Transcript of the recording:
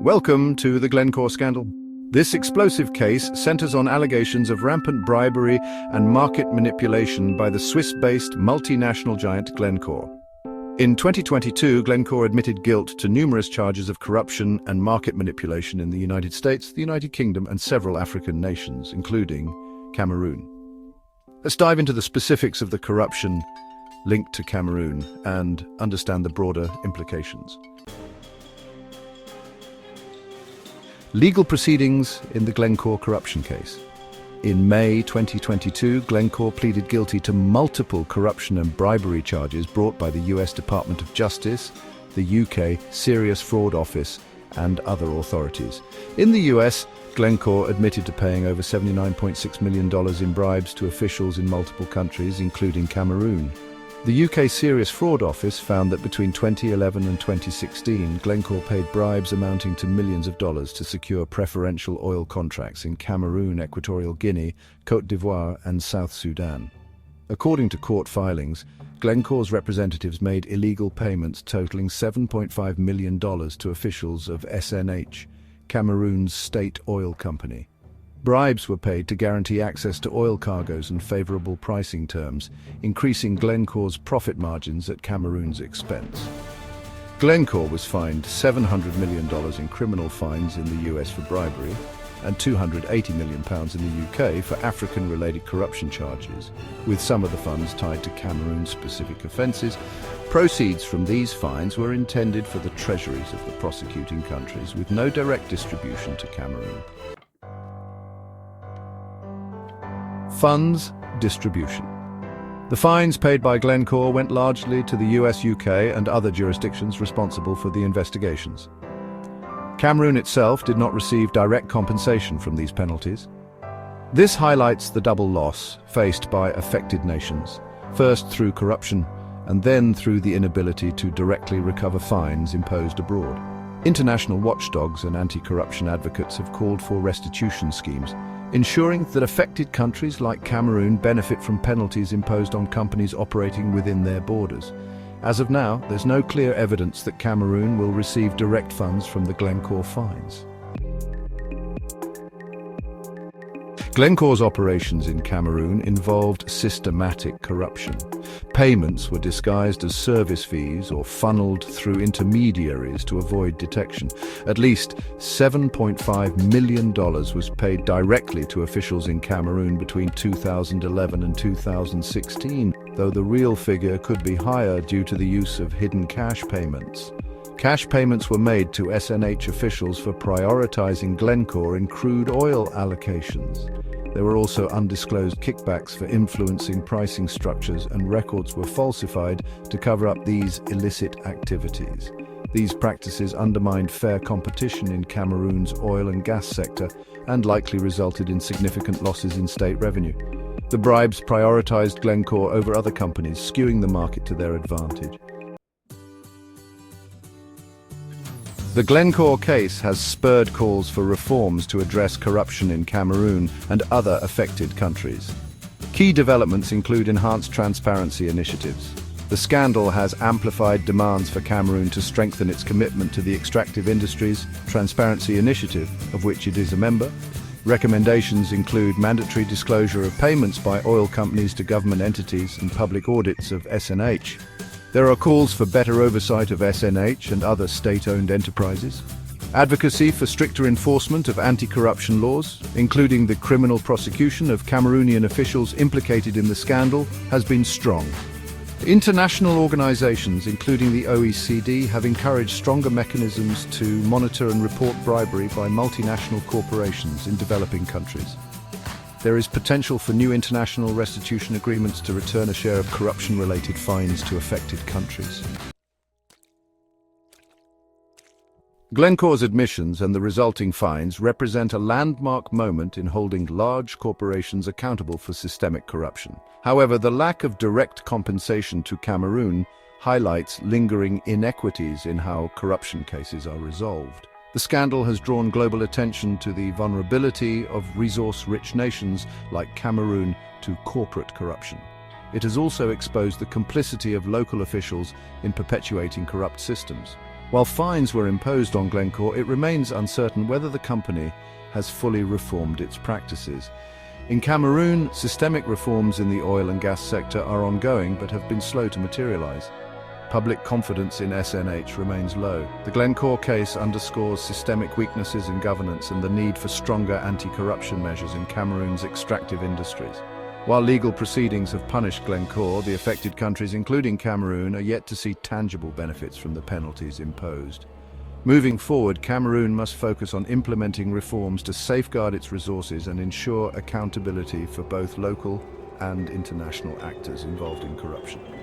Welcome to the Glencore scandal. This explosive case centers on allegations of rampant bribery and market manipulation by the Swiss-based multinational giant Glencore. In 2022, Glencore admitted guilt to numerous charges of corruption and market manipulation in the United States, the United Kingdom, and several African nations, including Cameroon. Let's dive into the specifics of the corruption linked to Cameroon and understand the broader implications. Legal proceedings in the Glencore corruption case. In May 2022, Glencore pleaded guilty to multiple corruption and bribery charges brought by the US Department of Justice, the UK Serious Fraud Office, and other authorities. In the US, Glencore admitted to paying over $79.6 million in bribes to officials in multiple countries, including Cameroon. The UK Serious Fraud Office found that between 2011 and 2016, Glencore paid bribes amounting to millions of dollars to secure preferential oil contracts in Cameroon, Equatorial Guinea, Côte d'Ivoire, and South Sudan. According to court filings, Glencore's representatives made illegal payments totaling $7.5 million to officials of SNH, Cameroon's state oil company. Bribes were paid to guarantee access to oil cargoes and favorable pricing terms, increasing Glencore's profit margins at Cameroon's expense. Glencore was fined $700 million in criminal fines in the US for bribery and £280 million in the UK for African-related corruption charges, with some of the funds tied to Cameroon-specific offences. Proceeds from these fines were intended for the treasuries of the prosecuting countries, with no direct distribution to Cameroon. Funds distribution. The fines paid by Glencore went largely to the US, UK, and other jurisdictions responsible for the investigations. Cameroon itself did not receive direct compensation from these penalties. This highlights the double loss faced by affected nations, first through corruption and then through the inability to directly recover fines imposed abroad. International watchdogs and anti-corruption advocates have called for restitution schemes, ensuring that affected countries like Cameroon benefit from penalties imposed on companies operating within their borders. As of now, there's no clear evidence that Cameroon will receive direct funds from the Glencore fines. Glencore's operations in Cameroon involved systematic corruption. Payments were disguised as service fees or funneled through intermediaries to avoid detection. At least $7.5 million was paid directly to officials in Cameroon between 2011 and 2016, though the real figure could be higher due to the use of hidden cash payments. Cash payments were made to SNH officials for prioritizing Glencore in crude oil allocations. There were also undisclosed kickbacks for influencing pricing structures, and records were falsified to cover up these illicit activities. These practices undermined fair competition in Cameroon's oil and gas sector and likely resulted in significant losses in state revenue. The bribes prioritized Glencore over other companies, skewing the market to their advantage. The Glencore case has spurred calls for reforms to address corruption in Cameroon and other affected countries. Key developments include enhanced transparency initiatives. The scandal has amplified demands for Cameroon to strengthen its commitment to the extractive industries Transparency Initiative, of which it is a member. Recommendations include mandatory disclosure of payments by oil companies to government entities and public audits of SNH. There are calls for better oversight of SNH and other state-owned enterprises. Advocacy for stricter enforcement of anti-corruption laws, including the criminal prosecution of Cameroonian officials implicated in the scandal, has been strong. International organizations, including the OECD, have encouraged stronger mechanisms to monitor and report bribery by multinational corporations in developing countries. There is potential for new international restitution agreements to return a share of corruption-related fines to affected countries. Glencore's admissions and the resulting fines represent a landmark moment in holding large corporations accountable for systemic corruption. However, the lack of direct compensation to Cameroon highlights lingering inequities in how corruption cases are resolved. The scandal has drawn global attention to the vulnerability of resource-rich nations like Cameroon to corporate corruption. It has also exposed the complicity of local officials in perpetuating corrupt systems. While fines were imposed on Glencore, it remains uncertain whether the company has fully reformed its practices. In Cameroon, systemic reforms in the oil and gas sector are ongoing but have been slow to materialize. Public confidence in SNH remains low. The Glencore case underscores systemic weaknesses in governance and the need for stronger anti-corruption measures in Cameroon's extractive industries. While legal proceedings have punished Glencore, the affected countries, including Cameroon, are yet to see tangible benefits from the penalties imposed. Moving forward, Cameroon must focus on implementing reforms to safeguard its resources and ensure accountability for both local and international actors involved in corruption.